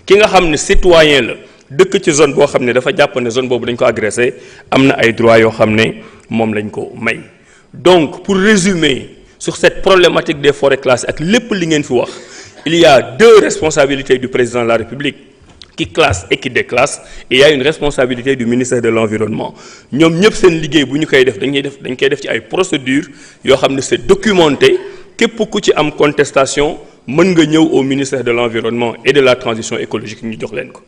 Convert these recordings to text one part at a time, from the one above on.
ki nga xam ne citoyen la dëkk ci zone boo xam ne dafa jàpp ne zone boobu dañ ko agressé am na ay droits yoo xam ne moom lañ ko may. Donc pour résumer sur cette problématique des forêts classées ak lépp li ngeen fi wax, il y a deux responsabilités du président de la République qui classe et qui déclasse, et il y a une responsabilité du ministère de l'Environnement. Ñoom ñëpp seen liggéey bu ñu koy def dañ koy def ci ay procédures yoo xam ne c'est documenté. Képp ku ci am contestation mën nga ñëw au ministère de l'Environnement et de la Transition écologique ñu jox leen ko.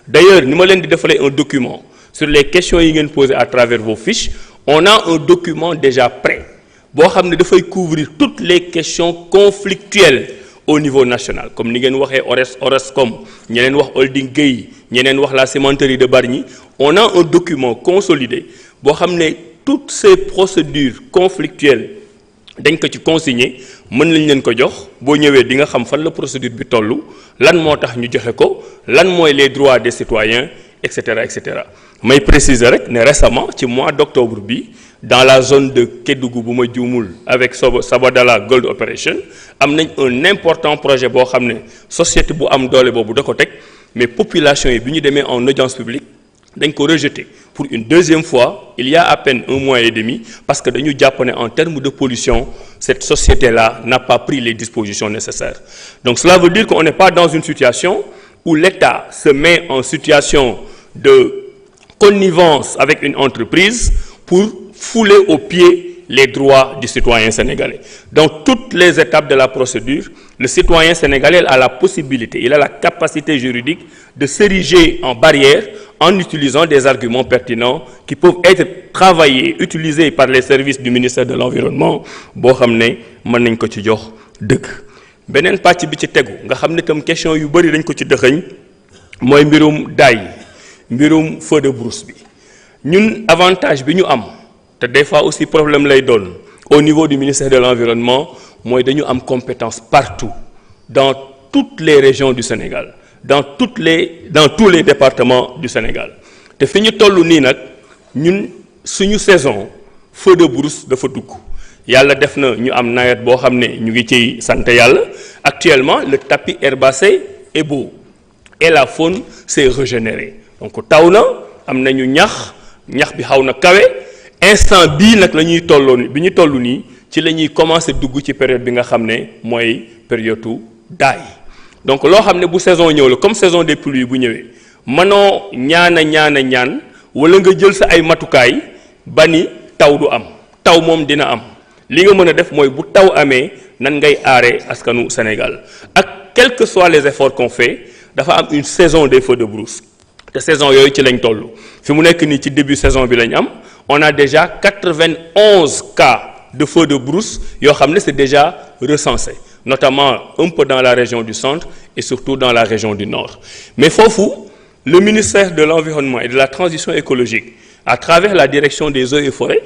D'ailleurs ni ma leen di defalee un document sur les questions yi ngeen posées à travers vos fiches, on a un document déjà prêt boo xam ne dafay couvrir toutes les questions conflictuelles au niveau national, comme ni ngeen waxee Orescom, ñeneen wax Holding Gueye, ñeneen wax la cimenterie de Bargny. On a un document consolidé boo xam ne toutes ces procédures conflictuelles dañ ko ci consigné, mën nañ leen ko jox boo ñëwee di nga xam fan la procédure bi tollu, lan moo tax ñu joxe ko, lan mooy les droits des citoyens, etc., etc. may préciser rek ne récemment ci mois d'octobre bi dans la zone de Kédougou bu ma juumul avec Sabodala Gold Operation am nañ un important projet boo xam ne société bu am doole boobu da ko teg, mais population yi bi ñu demee en audience publique dañ ko rejeté pour une deuxième fois il y a à peine un mois et demi, parce que dañu jàpp ne en termes de pollution cette société-là n'a pas pris les dispositions nécessaires. Donc cela veut dire qu'on n'est pas dans une situation où l'État se met en situation de connivence avec une entreprise pour fouler aux pieds les droits du citoyen sénégalais. Dans toutes les étapes de la procédure, le citoyen sénégalais a la possibilité, il a la capacité juridique de s'ériger en barrière en utilisant des arguments pertinents qui peuvent être travaillés, utilisés par les services du ministère de l'Environnement boo xam ne mën nañ ko ci jox dëgg. Beneen pàcc bi ci tegu nga xam ne tam question yu bari dañ ko ci dëxëñ mooy mbirum daay, mbirum feu de brousse bi. Ñun avantage bi ñu am te des fois aussi problème lay doon au niveau du ministère de l'Environnement mooy dañu am compétence partout dans toutes les régions du Sénégal, dans tous les départements du Sénégal. te fi ñu toll nii nag ñun suñu saison feu de brousse dafa dugg. Yàlla def na ñu am nawet boo xam ne ñu ngi ciy sant yàlla. Actuellement le tapis herbacé est beau et la faune s'est régénérée. Donc taw na am nañu ñax bi xaw na kawe. Instant bii nag la ñuy tolloo bi ñu toll nii ci la ñuy commencer dugg ci période bi nga xam ne mooy période daay. Donc loo xam ne bu saison ñëw la comme saison des pluies bu ñëwee mënoo ñaan wala nga jël sa ay matukaay ba ni taw du am, taw moom dina am. Li nga mën a def mooy bu taw amee nan ngay aaree askanu Sénégal ak quels que soient les efforts qu'on fait dafa am une saison des feux de brousse te saison yooyu ci lañ toll. fi mu nekk nii ci début saison bi lañ am on a déjà 91 cas de feux de brousse yoo xam ne c'est déjà recensé, notamment un peu dans la région du centre et surtout dans la région du nord. Mais foofu le ministère de l'Environnement et de la Transition écologique à travers la direction des eaux et forêts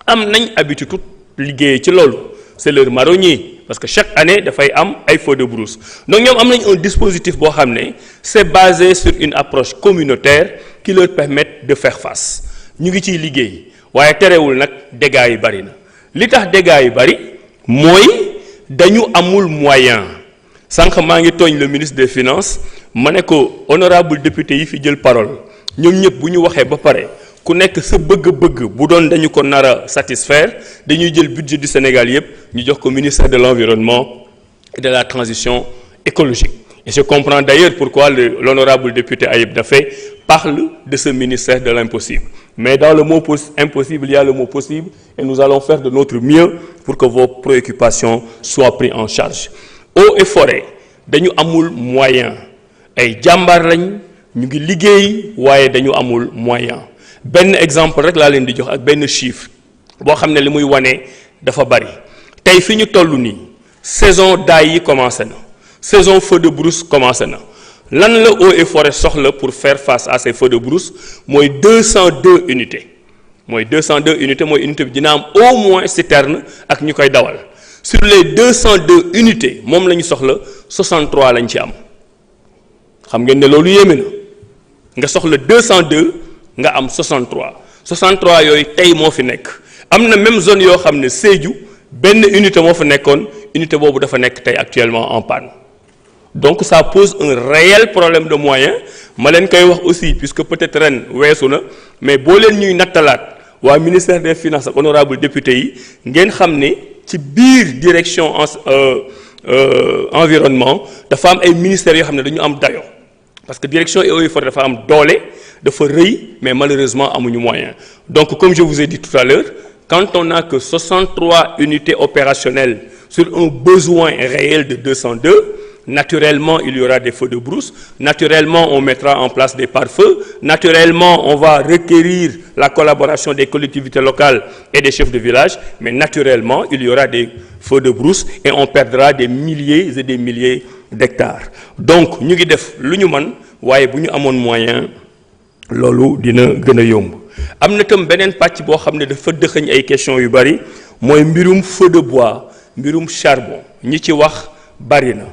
am nañ habitude liggéey ci loolu, c'est leur marronnier parce que chaque année dafay am ay feux de brousse. Donc ñoom am nañ un dispositif boo xam ne c'est basé sur une approche communautaire qui leur permet de faire face. ñu ngi ciy liggéey waaye terewul nag dégâts yi bari na. Li tax dégâts yi bari mooy dañu amul moyen. Sànq maa ngi tooñ le ministre des Finances ma ne ko honorable député yi fi jël parole ñoom ñëpp bu ñu waxee ba pare ku nekk sa bëgg-bëgg bu doon dañu ko nar a satisfaire dañuy jël budget du Sénégal yëpp ñu jox ko ministère de l'Environnement et de la Transition écologique. Et je comprends d'ailleurs pourquoi l'honorable député Ayib Daffé parle de ce ministère de l'impossible. Mais dans le mot impossible, il y a le mot possible et nous allons faire de notre mieux pour que vos préoccupations soient prises en charge. Eaux et forêts dañu amul moyen ay jàmbaar lañ ñu ngi liggéey waaye dañu amul moyen. Benn exemple rek laa leen di jox ak benn chiffre boo xam ne li muy wane dafa bari. Tey fi ñu toll nii saison daay yi commencé na, saison feu de brousse commencé na. Lan la eaux et forêts soxla pour faire face à ces feux de brousse mooy 202 unités. Mooy 202 unités mooy unité bi dina am au moins citerne ak ñu koy dawal. Sur les 202 unités moom la ñu soxla 63 lañ ci am. Xam ngeen ne loolu yéeme na nga soxla 202 nga am 63 yooyu tey moo fi nekk. Am na même zone yoo xam ne Sédhiou benn unité moo fa nekkoon, unité boobu dafa nekk tey actuellement en panne. donc ça pose un réel problème de moyens ma leen koy wax aussi puisque peut-être ren weesu na mais boo leen ñuy nattalaat waa ministère des finances ak honorable député yi ngeen xam ne ci biir direction environnement dafa am ay ministères yoo xam ne dañu am dayo parce que direction eaux et forêts dafa am doole dafa rëy mais malheureusement amuñu moyen donc comme je vous ai dit tout à l'heure quand on n'a que 63 unités opérationnelles sur un besoin réel de 202, naturellement il y aura des feux de brousse, naturellement on mettra en place des pare-feux, naturellement on va requérir la collaboration des collectivités locales et des chefs de village, mais naturellement il y aura des feux de brousse et on perdra des milliers et des milliers d'hectares. Donc ñu ngi def lu ñu mën waaye bu ñu amoon moyen loolu dina gën a yomb. am na tam beneen pàcc boo xam ne dafa dëxëñ ay questions yu bari mooy mbirum feu de bois mbirum charbon ñi ci wax bari na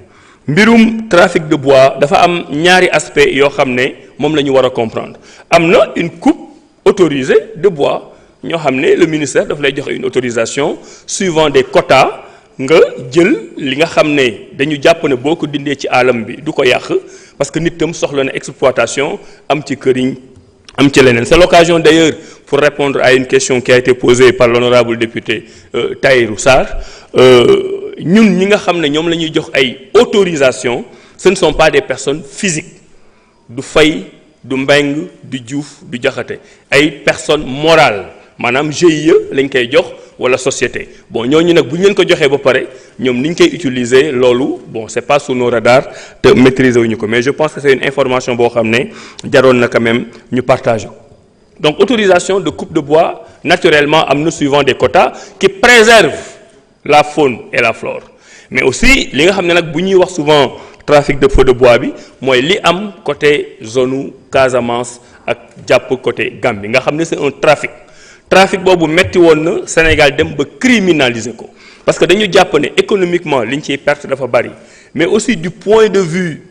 mbirum trafic de bois dafa am ñaari aspect yoo xam ne moom la ñu war a comprendre am na une coupe autorisée de bois ñoo xam ne le ministère daf lay joxe une autorisation suivant des quotas nga jël li nga xam ne dañu jàpp ne boo ko dindee ci alam bi du ko yàq parce que nit tam soxla na exploitation am ci këriñ am ci leneen. C'est l'occasion d'ailleurs pour répondre à une question qui a été posée par l'honorable député Tahirou Sarr ñun ñi nga xam ne ñoom la ñuy jox ay autorisation ce ne sont pas des personnes physiques du Faye du Mbeng du Diouf du Diakhaté ay personnes morales maanaam GIE lañ koy jox wala société bon ñooñu nag bu ñu leen ko joxee ba pare ñoom ni ñu koy utiliser loolu bon c'est pas sous nos radars te maîtriser wuñu ko mais je pense que c'est une information boo xam ne jaroon na quand même ñu partager ko donc autorisation de coupe de bois naturellement am na suivant des quotas qui préservent la faune et la flore mais aussi li nga xam ne nag bu ñuy wax souvent trafic de feu de bois bi mooy li am côté zone Casamance ak jàpp côté Gambie nga xam ne c'est un trafic boobu metti woon na Sénégal dem ba criminaliser ko parce que dañu jàpp ne économiquement li ñu ciy perte dafa bari mais aussi du point de vue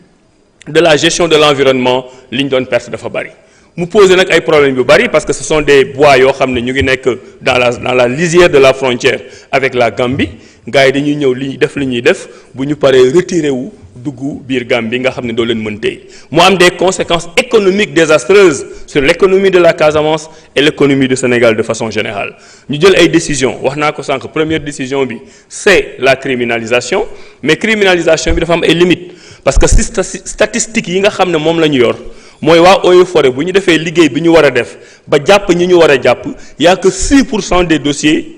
de la gestion de l'environnement li ñu doon perte dafa bari mu poser nag ay problèmes yu bari parce que ce sont des bois yoo xam ne ñu ngi nekk dans la lisière de la frontière avec la Gambie gars yi dañuy ñëw li ñuy def bu ñu paree retiré wu dugg biir Gambie nga xam ne doo leen mën tey mu am des conséquences économiques désastreuses sur l'économie de la Casamance et l'économie du Sénégal de façon générale ñu jël ay décisions wax naa ko sànq première décision bi c'est la criminalisation mais criminalisation bi dafa am ay limites parce que si statistiques yi nga xam ne moom la ñu yor mooy waa Eaux et Forêts bu ñu defee liggéey bi ñu war a def ba jàpp ñi ñu war a jàpp y a que 6% des dossiers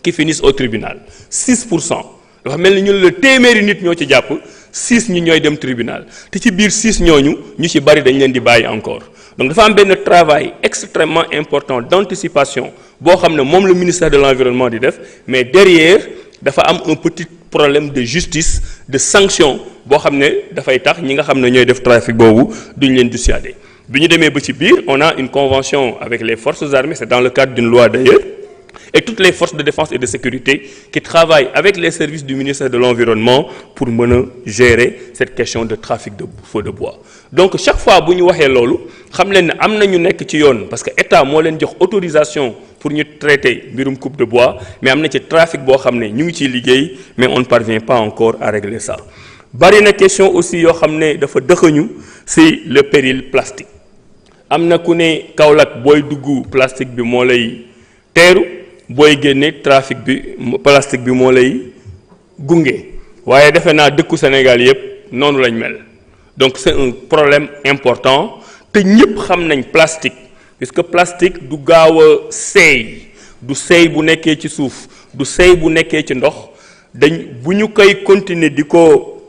qui finissent au tribunal 6% dafa mel ni ñu la téeméeri nit ñoo ci jàpp 6 ñi ñooy dem tribunal te ci biir 6 ñooñu ñu ci bari dañ leen di bàyyi encore donc dafa am benn travail extrêmement important d'anticipation boo xam ne moom le ministère de l'environnement di def mais derrière dafa am un petit problème de justice de sanction boo xam ne dafay tax ñi nga xam ne ñooy def trafic boobu duñ leen dissuader bi ñu demee ba ci biir on a une convention avec les forces armées c'est dans le cadre d'une loi d'ailleurs et toutes les forces de défense et de sécurité qui travaillent avec les services du ministère de l'environnement pour mën a gérer cette question de trafic de feu de bois donc chaque fois bu ñu waxee loolu xam leen ne am na ñu nekk ci yoon parce que état moo leen jox autorisation pour ñu traiter mbirum coupe de bois mais am na ci trafic boo xam ne ñu ngi ciy liggéey mais on ne parvient pas encore à régler ça bari na question aussi yoo xam ne dafa dëxëñu c'est le péril plastique am na ku ne Kaolack booy dugg plastique bi moo lay teeru booy génne trafic bi plastique bi moo lay gunge waaye defe naa dëkku Sénégal yépp noonu lañ mel donc c'est un problème important te ñépp xam nañ plastique puisque plastique du gaaw a seey du seey bu nekkee ci suuf du seey bu nekkee ci ndox bu ñu koy continuer di ko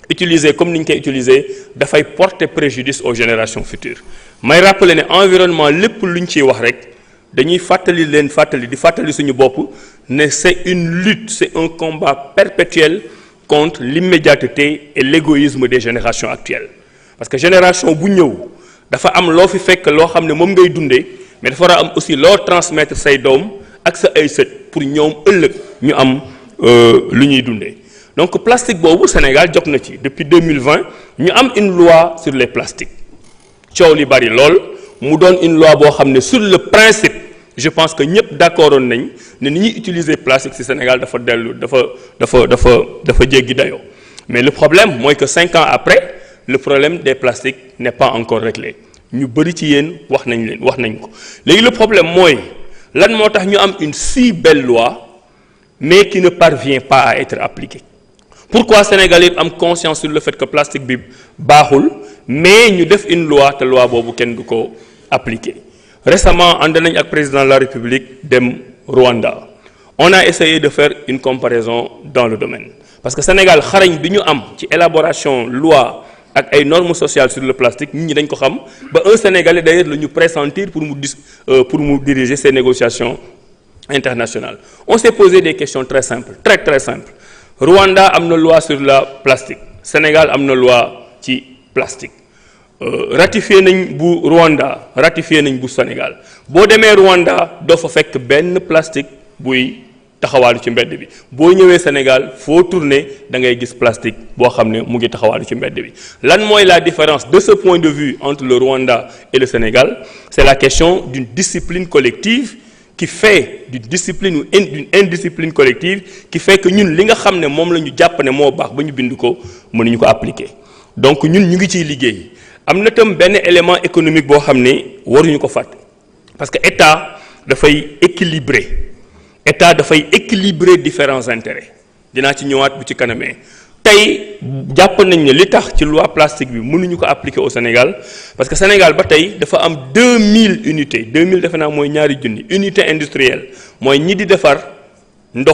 utiliser comme ni ñu koy utiliser dafay porter préjudice aux générations futures may rappeler ne environnement lépp lu ñu ciy wax rek dañuy fàttali di fàttali suñu bopp ne c'est une lutte c'est un combat perpétuel contre l'immédiateté et l'égoïsme des générations actuelles parce que génération bu ñëw dafa am loo fi fekk loo xam ne moom ngay dundee mais dafa war a am aussi loo transmettre say doom ak sa ay sët pour ñoom ëllëg ñu am lu ñuy dundee donc plastique boobu Sénégal jot na ci depuis 2020 ñu am une loi sur les plastiques coow li bari lool mu doon une loi boo xam ne sur le principe je pense que ñëpp d'accordoon nañ ne ni ñuy utiliser plastique ci Sénégal dafa jéggi dayoo mais le problème mooy que 5 ans après le problème des plastiques n'est pas encore réglé ñu bëri ci yéen wax nañ ko léegi le problème mooy lan moo tax ñu am une si belle loi mais qui ne parvient pas à être appliquée. Pourquoi Sénégal yi am conscience sur le fait que plastique bi baaxul mais ñu def une loi te loi boobu kenn du ko appliquer. Récemment ànd nañ ak président de la République dem Rwanda on a essayé de faire une comparaison dans le domaine parce que Sénégal xarañ bi ñu am ci élaboration loi ak ay normes sociales sur le plastique nit ñi dañ ko xam ba un Sénégalais d'ailleurs la ñu pressentir pour mu diriger ces négociations internationales. On s'est posé des questions très simples très simples. Rwanda am na loi sur la plastique Sénégal am na loi ci plastique ratifié nañ bu Rwanda ratifié nañ bu Sénégal boo demee Rwanda doo fa fekk benn plastique buy taxawaalu ci mbedd bi boo ñëwee Sénégal foo tourner da ngay gis plastique boo xam ne mu ngi taxawaalu ci mbedd bi lan mooy la différence de ce point de vue entre le Rwanda et le Sénégal c'est la question d'une discipline collective qui fait d'une indiscipline collective qui fait que ñun li nga xam ne moom la ñu jàpp ne moo baax ba ñu bind ko mënuñu ko appliquer donc ñun ñu ngi ciy liggéey am na tam benn élément économique boo xam ne waruñu ko fàtte parce que état dafay équilibrer différents intérêts dinaa ci ñëwaat bu ci kanamee tey jàpp nañ ne li tax ci loi plastique bi mënuñu ko appliquer au Sénégal parce que Sénégal ba tey dafa am 2000 unités 2000 defe naa mooy ñaari junni unité industrielle mooy ñi di defar ndox